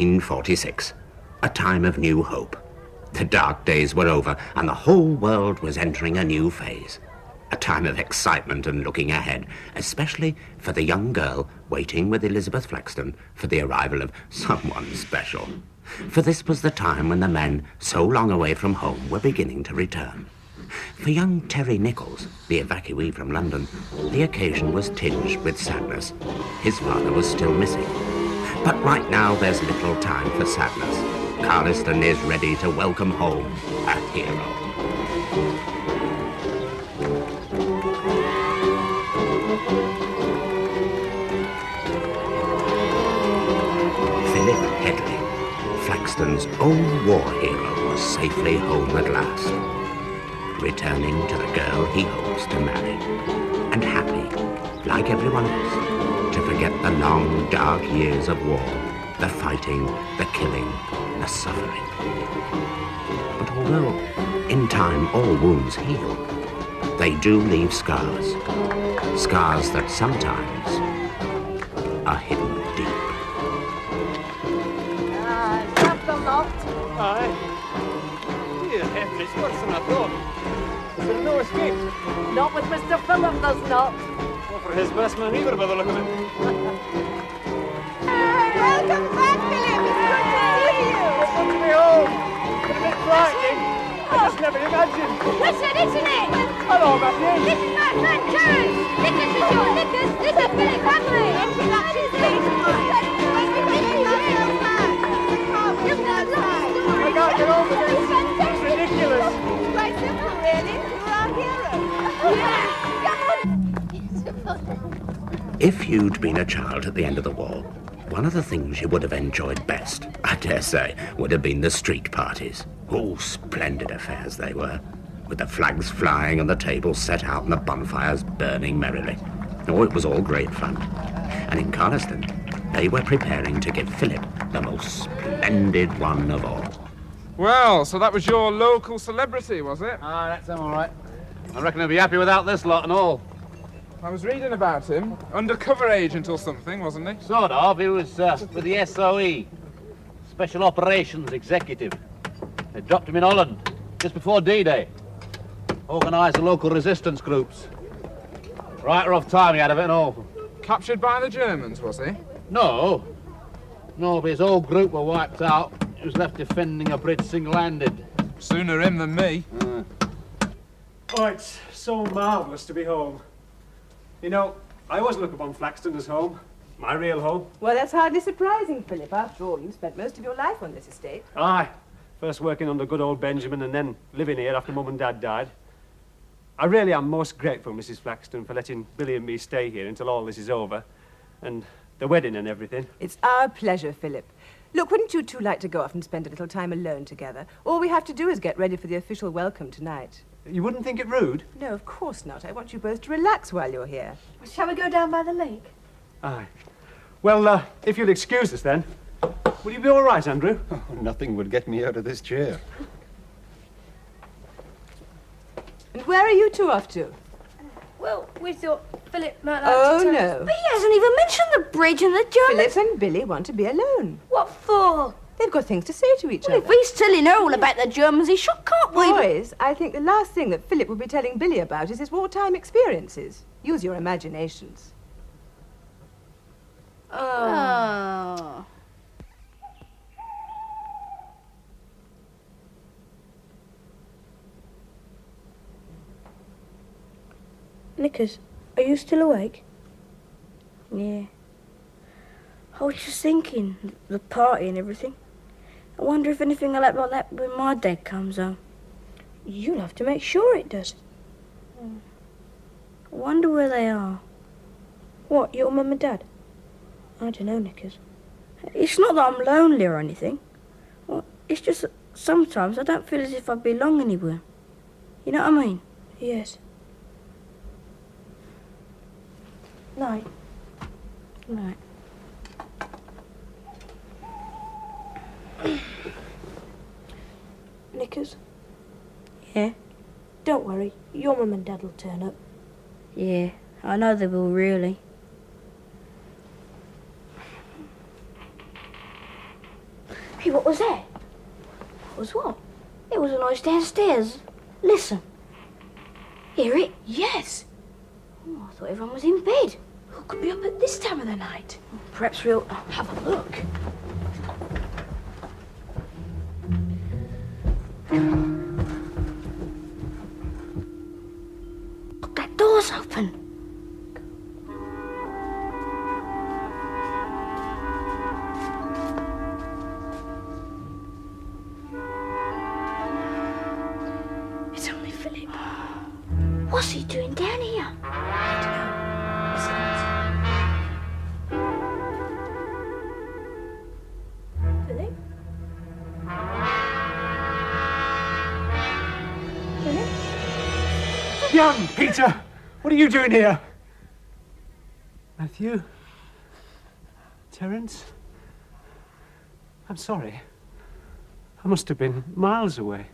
1946, a time of new hope. The dark days were over, and the whole world was entering a new phase. A time of excitement and looking ahead, especially for the young girl waiting with Elizabeth Flaxton for the arrival of someone special. For this was the time when the men, so long away from home, were beginning to return. For young Terry Nichols, the evacuee from London, the occasion was tinged with sadness. His father was still missing. But right now there's little time for sadness. Carliston is ready to welcome home a hero. Philip Hedley, Flaxton's own war hero, was safely home at last, returning to the girl he hopes to marry, and happy, like everyone else, to forget the long, dark years of war, the fighting, the killing, the suffering. But although, in time, all wounds heal, they do leave scars. Scars that sometimes are hidden deep. Drop the lot. Aye. Dear heaven, it's worse than I thought. Is there no escape? Not with Mr. Philip, there's not. Well, for his best man either, by the look of it. Welcome back, Philip. It's good to see you. It's good to be home. It's a bit frightening. I just never imagined. Listen, isn't it? Hello, Matthew. This is my friend Terence. Nicholas is your Nicholas. This is Philip Hedley. Introductions, please. I can't get over this. It's ridiculous. It's quite simple, really. You're our hero. Yeah, come on. If you'd been a child at the end of the war, one of the things you would have enjoyed best, I dare say, would have been the street parties. Oh, splendid affairs they were, with the flags flying and the tables set out and the bonfires burning merrily. Oh, it was all great fun. And in Carliston, they were preparing to give Philip the most splendid one of all. Well, so that was your local celebrity, was it? Ah, that's him, all right. I reckon he'll be happy without this lot and all. I was reading about him. Undercover agent or something, wasn't he? Sort of. He was with the SOE, Special Operations Executive. They dropped him in Holland just before D-Day. Organised the local resistance groups. Right rough time he had of it and all. Captured by the Germans, was he? No, but his whole group were wiped out. He was left defending a bridge single-handed. Sooner him than me. Oh, it's so marvellous to be home. You know, I always look upon Flaxton as home. My real home. Well, that's hardly surprising, Philip. After all, you've spent most of your life on this estate. Aye. First working under good old Benjamin and then living here after Mum and Dad died. I really am most grateful, Mrs. Flaxton, for letting Billy and me stay here until all this is over. And the wedding and everything. It's our pleasure, Philip. Look, wouldn't you two like to go off and spend a little time alone together? All we have to do is get ready for the official welcome tonight. You wouldn't think it rude? No, of course not. I want you both to relax while you're here. Shall we go down by the lake? Aye. Well, if you'll excuse us then. Will you be all right, Andrew? Oh, nothing would get me out of this chair. And where are you two off to? Well, we thought Philip might like to Oh, tell us. no. But he hasn't even mentioned the bridge and the Germans. Philip and Billy want to be alone. What for? They've got things to say to each Well, other. if he's telling her all about the Germans, he should, can't we? Boys, I think the last thing that Philip will be telling Billy about is his wartime experiences. Use your imaginations. Oh. Nickers, are you still awake? Yeah. I was just thinking, the party and everything. I wonder if anything will happen like that when my dad comes home. You'll have to make sure it does. I wonder where they are. What, your mum and dad? I don't know, Nickers. It's not that I'm lonely or anything. Well, it's just that sometimes I don't feel as if I belong anywhere. You know what I mean? Yes. Night. Right. Nickers, Yeah? don't worry. Your mum and dad will turn up. Yeah, I know they will, really. was what? There was a noise downstairs. Listen. Hear it? Yes. Oh, I thought everyone was in bed. Who could be up at this time of the night? Perhaps we'll... Have a look. Look, that door's open. It's only Philip. What's he doing down here? I don't know. Philip? Philip? Young Peter, what are you doing here? Matthew? Terence? I'm sorry. I must have been miles away.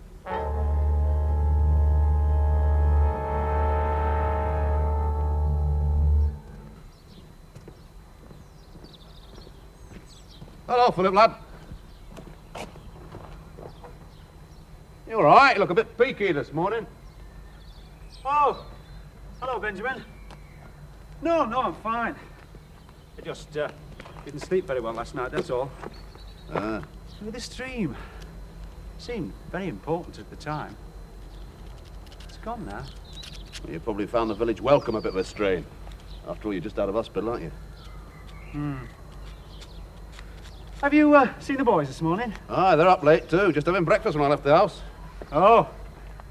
Hello, Philip, lad. You all right? You look a bit peaky this morning. Oh, hello, Benjamin. No, I'm fine. I just didn't sleep very well last night, that's all. This dream seemed very important at the time. It's gone now. Well, you probably found the village welcome a bit of a strain. After all, you're just out of hospital, aren't you? Have you seen the boys this morning? Aye, they're up late too. Just having breakfast when I left the house. Oh,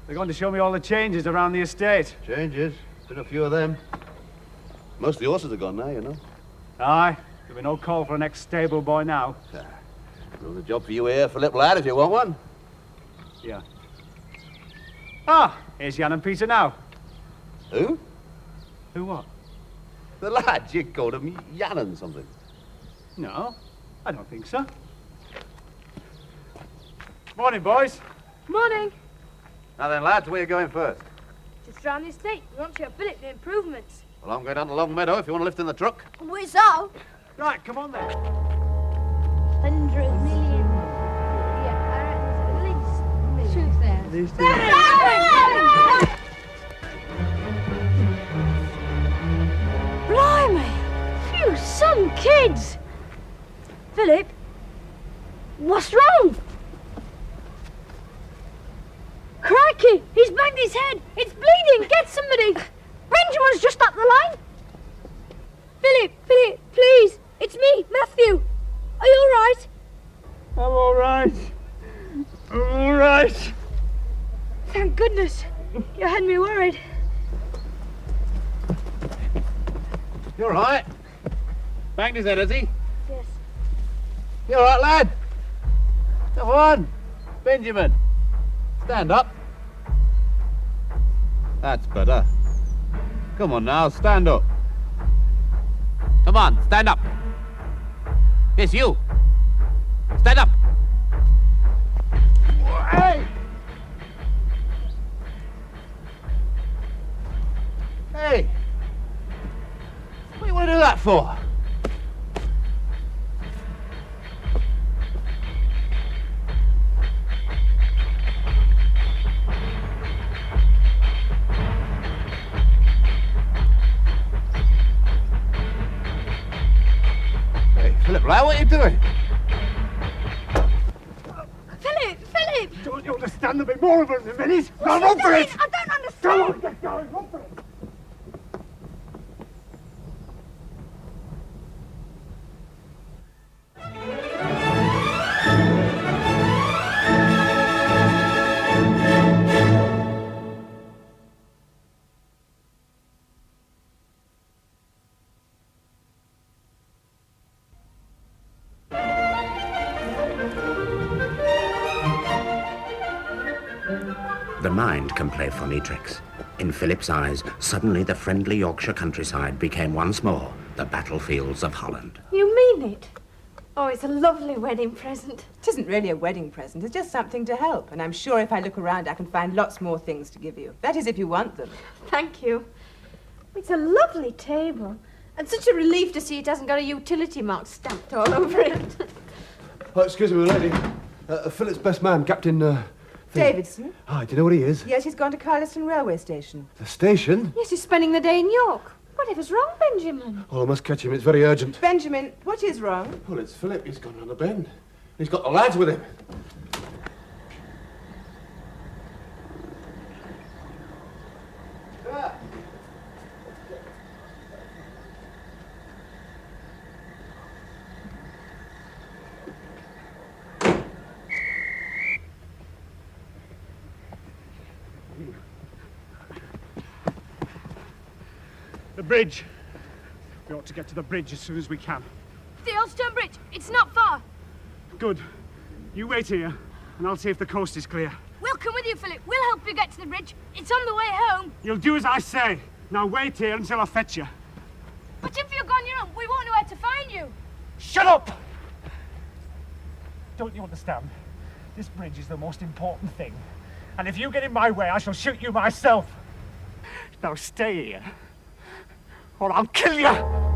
they're going to show me all the changes around the estate. Changes. Been a few of them. Most of the horses are gone now, you know. Aye, there'll be no call for an ex-stable boy now. There's a job for you here, Philip, lad, if you want one. Yeah. Ah, here's Jan and Peter now. Who? Who what? The lads. You called them Jan and something. No, I don't think so. Morning, boys. Morning. Now then, lads, where are you going first? Just round the estate. We want to show Philip the improvements. Well, I'm going down to Long Meadow if you want to lift in the truck. Where's all? Right, come on then. 100 million. Yeah, I reckon there's at least there. At least Blimey! Phew, some kids! Philip, what's wrong? Crikey! He's banged his head! It's bleeding! Get somebody! Benjamin's just up the line! Philip, please! It's me, Matthew! Are you all right? I'm all right. I'm all right. Thank goodness. You had me worried. You all right? Banged his head, has he? Yes. You all right, lad? Come on. Benjamin. Stand up. That's better. Come on now, stand up. Come on, stand up. Yes, you. Stand up. Hey! Hey! What do you want to do that for? Philip, lad, what are you doing? Philip! Don't you understand? There'll be more of them in a minute. Now run for it! I don't understand! Come on, get going, run for it! The mind can play funny tricks. In Philip's eyes, suddenly the friendly Yorkshire countryside became once more the battlefields of Holland. You mean it? Oh, it's a lovely wedding present. It isn't really a wedding present. It's just something to help. And I'm sure if I look around, I can find lots more things to give you. That is, if you want them. Thank you. It's a lovely table. And such a relief to see it hasn't got a utility mark stamped all over it. Oh, excuse me, lady. Philip's best man, Captain, Davidson? Ah, do you know what he is? Yes, he's gone to Carliston railway station. The station? Yes, he's spending the day in York. Whatever's wrong, Benjamin? Oh, I must catch him. It's very urgent. Benjamin, what is wrong? Well, it's Philip. He's gone round the bend. He's got the lads with him. The bridge. We ought to get to the bridge as soon as we can. The Oldstone Bridge. It's not far. Good. You wait here, and I'll see if the coast is clear. We'll come with you, Philip. We'll help you get to the bridge. It's on the way home. You'll do as I say. Now wait here until I fetch you. But if you're gone your own, we won't know where to find you. Shut up! Don't you understand? This bridge is the most important thing. And if you get in my way, I shall shoot you myself. Now stay here, or I'll kill you!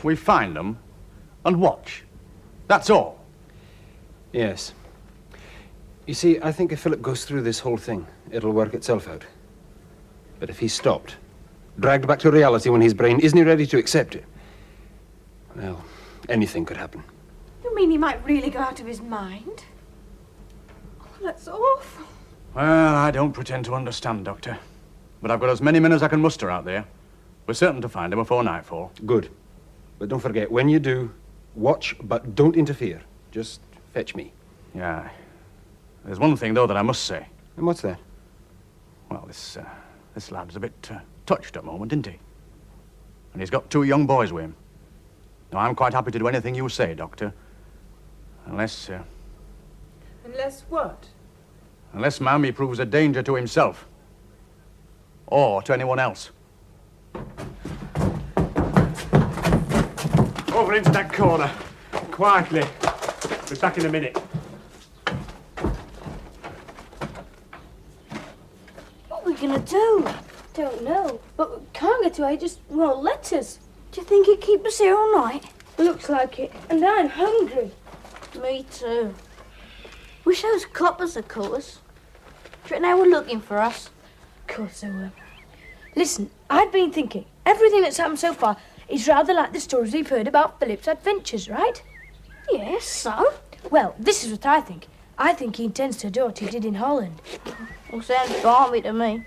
We find them and watch. That's all. Yes. You see, I think if Philip goes through this whole thing, it'll work itself out. But if he's stopped, dragged back to reality when his brain isn't ready to accept it, well, anything could happen. You mean he might really go out of his mind? Oh, that's awful. Well, I don't pretend to understand, Doctor. But I've got as many men as I can muster out there. We're certain to find him before nightfall. Good. But don't forget, when you do, watch, but don't interfere. Just fetch me. Yeah. There's one thing, though, that I must say. And what's that? Well, this lad's a bit touched at the moment, isn't he? And he's got 2 young boys with him. Now, I'm quite happy to do anything you say, Doctor. Unless... Unless what? Unless, ma'am, he proves a danger to himself. Or to anyone else. Over into that corner. Quietly. Be back in a minute. What are we gonna do? Don't know, but we can't get away, just won't let us. Do you think he'd keep us here all night? Looks like it, and I'm hungry. Me too. Wish those coppers had caught us. Do you reckon they were looking for us? Of course they were. Listen, I'd been thinking, everything that's happened so far is rather like the stories we've heard about Philip's adventures, right? Yes, so? Well, this is what I think. I think he intends to do what he did in Holland. Well, sounds balmy to me.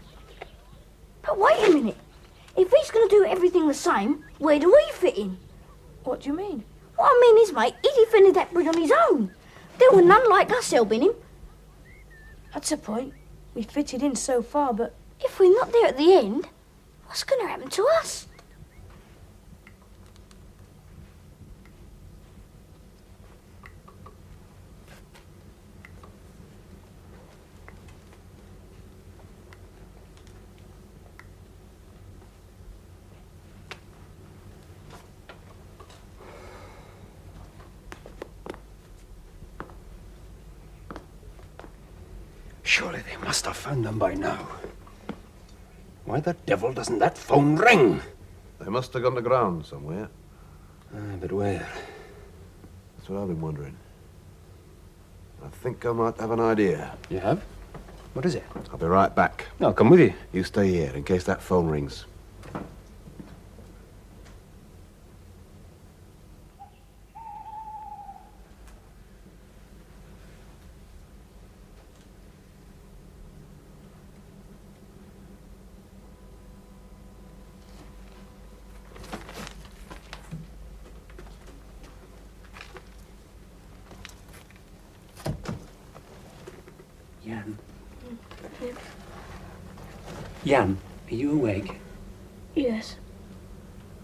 But wait a minute. If he's going to do everything the same, where do we fit in? What do you mean? What I mean is, mate, he defended that bridge on his own. There were none like us helping him. That's the point. We fitted in so far, but... If we're not there at the end, what's going to happen to us? Surely they must have found them by now. Why the devil doesn't that phone ring? They must have gone to ground somewhere. But where? That's what I've been wondering. I think I might have an idea. You have? What is it? I'll be right back. I'll come with you. You stay here in case that phone rings. Jan, are you awake? Yes.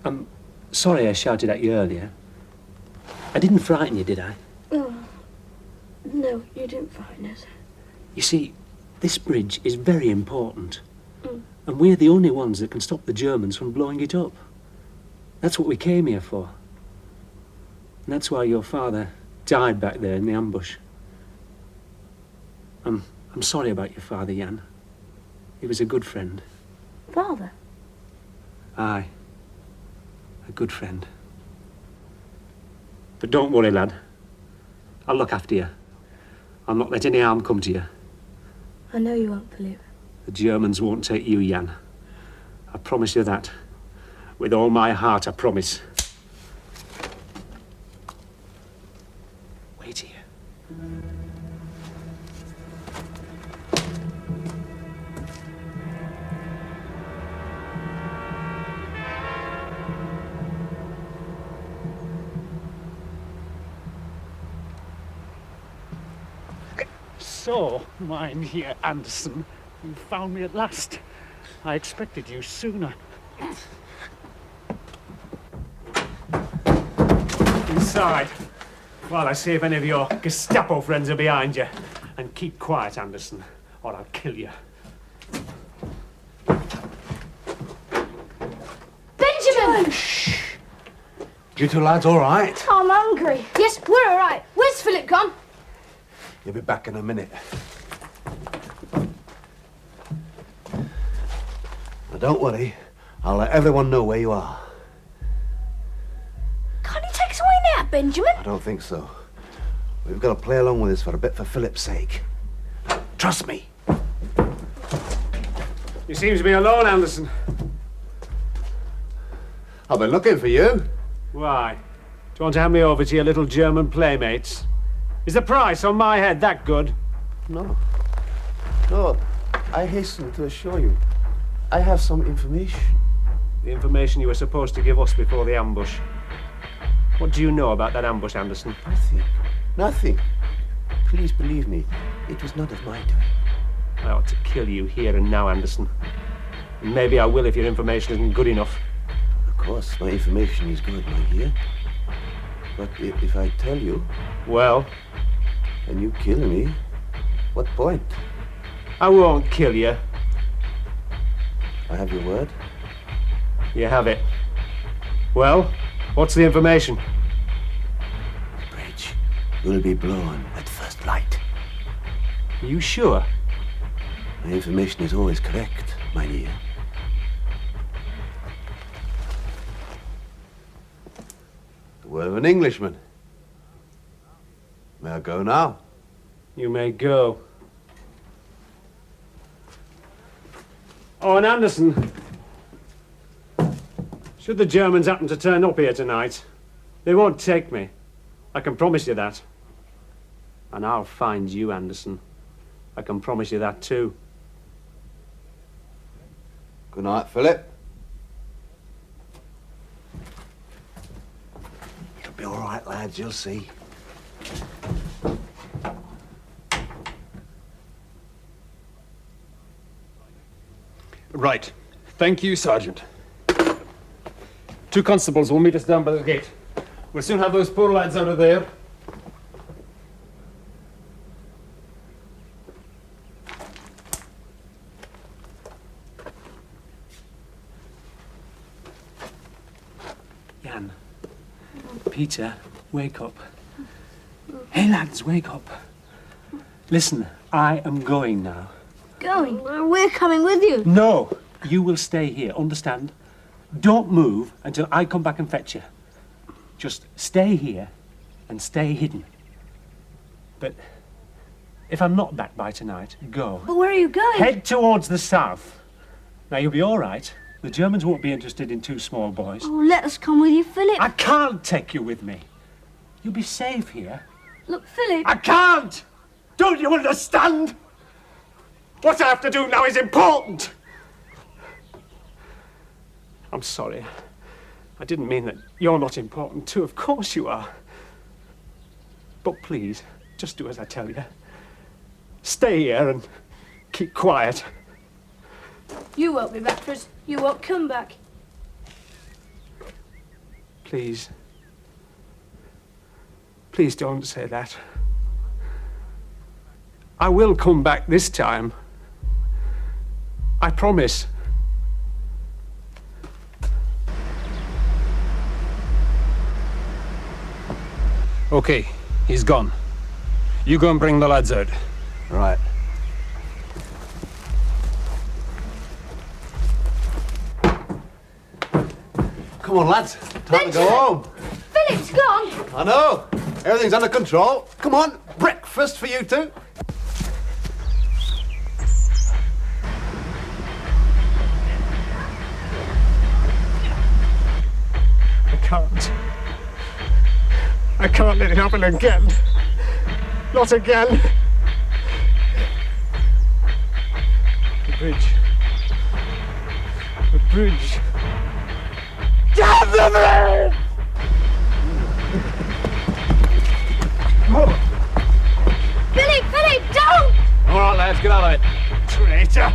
I'm sorry I shouted at you earlier. I didn't frighten you, did I? Oh, no, you didn't find us. You see, this bridge is very important. And we're the only ones that can stop the Germans from blowing it up. That's what we came here for. And that's why your father died back there in the ambush. I'm sorry about your father, Jan. He was a good friend. Father? Aye. A good friend. But don't worry, lad. I'll look after you. I'll not let any harm come to you. I know you won't, Philip. The Germans won't take you, Jan. I promise you that. With all my heart, I promise. Wait here. So, Mynheer Anderson, you found me at last. I expected you sooner. Inside, while I see if any of your Gestapo friends are behind you. And keep quiet, Anderson, or I'll kill you. Benjamin! You two lads all right? I'm hungry. Yes, we're all right. Where's Philip gone? You'll be back in a minute. Now, don't worry. I'll let everyone know where you are. Can't he take us away now, Benjamin? I don't think so. We've got to play along with this for a bit for Philip's sake. Trust me. You seem to be alone, Anderson. I've been looking for you. Why? Do you want to hand me over to your little German playmates? Is the price on my head that good? No. No, I hasten to assure you. I have some information. The information you were supposed to give us before the ambush. What do you know about that ambush, Anderson? Nothing. Nothing. Please believe me, it was none of my doing. I ought to kill you here and now, Anderson. And maybe I will if your information isn't good enough. Of course, my information is good, my dear. But if I tell you... Well? And you kill me, what point? I won't kill you. I have your word. You have it. Well, what's the information? The bridge will be blown at first light. Are you sure? My information is always correct, my dear. The word of an Englishman. May I go now? You may go. Oh, and Anderson, should the Germans happen to turn up here tonight, they won't take me. I can promise you that. And I'll find you, Anderson. I can promise you that too. Good night, Philip. It'll be all right, lads, you'll see. Right. Thank you, Sergeant. 2 constables will meet us down by the gate. We'll soon have those poor lads out of there. Jan. Peter, wake up. Hey, lads, wake up. Listen, I am going now. Going? We're coming with you. No, you will stay here, understand? Don't move until I come back and fetch you. Just stay here and stay hidden. But if I'm not back by tonight, go. But where are you going? Head towards the south. Now, you'll be all right. The Germans won't be interested in 2 small boys. Oh, let us come with you, Philip. I can't take you with me. You'll be safe here. Look, Philip. I can't! Don't you understand? What I have to do now is important. I'm sorry. I didn't mean that you're not important too. Of course you are. But please, just do as I tell you. Stay here and keep quiet. You won't be back for us. You won't come back. Please. Please don't say that. I will come back this time. I promise. Okay, he's gone. You go and bring the lads out. Right. Come on, lads. Time to go home. Philip's gone. I know. Everything's under control. Come on, breakfast for you two. I can't let it happen again. Not again. The bridge. The bridge. Damn the bridge! Philip, don't! All right, lads, get out of it. Traitor!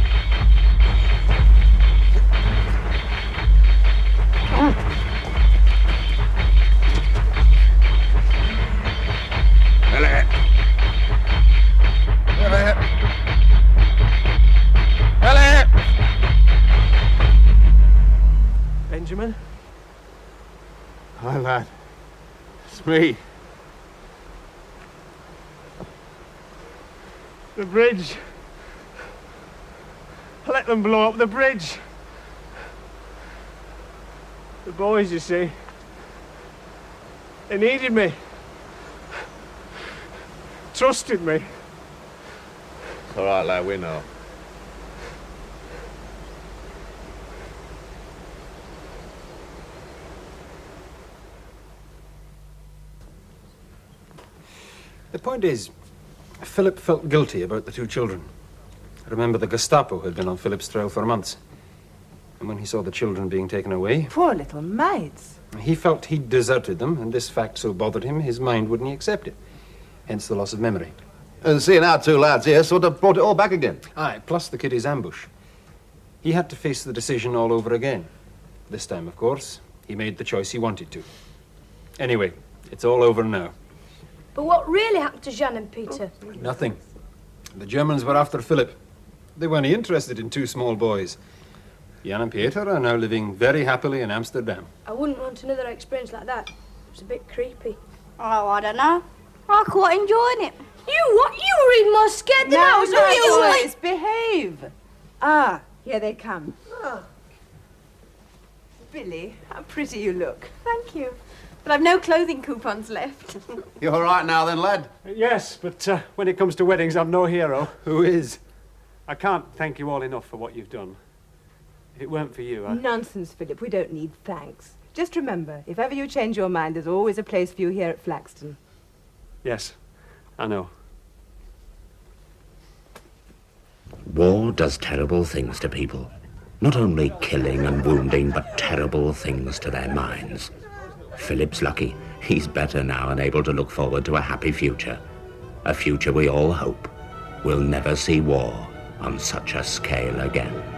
Benjamin? Hi, lad. It's me. The bridge. Let them blow up the bridge. The boys, you see, they needed me. Trusted me. It's all right, lad, we know. The point is, Philip felt guilty about the two children. Remember, the Gestapo had been on Philip's trail for months. And when he saw the children being taken away... Poor little mites. He felt he'd deserted them, and this fact so bothered him, his mind wouldn't accept it. Hence the loss of memory. And seeing our two lads here sort of brought it all back again. Aye, plus the kiddies' ambush. He had to face the decision all over again. This time, of course, he made the choice he wanted to. Anyway, it's all over now. But what really happened to Jean and Peter? Nothing. The Germans were after Philip. They weren't interested in two small boys. Jan and Peter are now living very happily in Amsterdam. I wouldn't want another experience like that. It's a bit creepy. Oh, I don't know. I'm quite enjoying it. You what? You were even more scared than I was. No, boys, behave. Ah, here they come. Oh. Billy, how pretty you look. Thank you. But I've no clothing coupons left. You all right now then, lad? Yes, but when it comes to weddings, I'm no hero. Who is? I can't thank you all enough for what you've done. If it weren't for you, Nonsense, Philip. We don't need thanks. Just remember, if ever you change your mind, there's always a place for you here at Flaxton. Yes, I know. War does terrible things to people. Not only killing and wounding, but terrible things to their minds. Philip's lucky. He's better now and able to look forward to a happy future. A future we all hope will never see war on such a scale again.